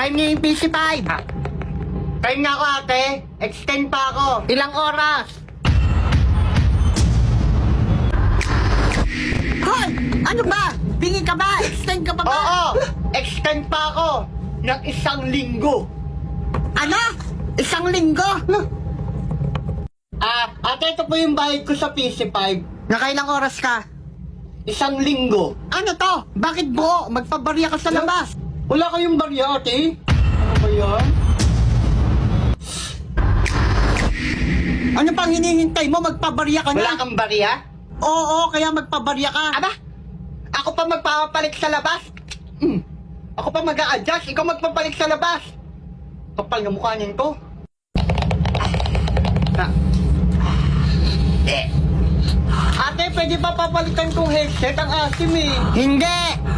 Time niyo yung PC5. Time na ako ate. Extend pa ako. Ilang oras? Hoy! Ano ba? Bingi ka ba? Extend ka pa ba? Oo! Extend pa ako ng 1 linggo. Ano? 1 linggo? Ate, ito po yung bayad ko sa PC5. Nakailang oras ka? 1 linggo. Ano to? Bakit buo? Magpabarya ka sa labas. Wala kayong barya, ate? Ano ba yan? Ano pang hinihintay mo? Magpabarya ka na. Wala kang barya? Oo, kaya magpabarya ka. Aba? Ako pa magpapapalit sa labas? Ako pa mag-a-adjust, ikaw magpapalit sa labas. Kapal na mukha nito. Ate, pwede pa papalitan kong headset ang asim eh. Hindi!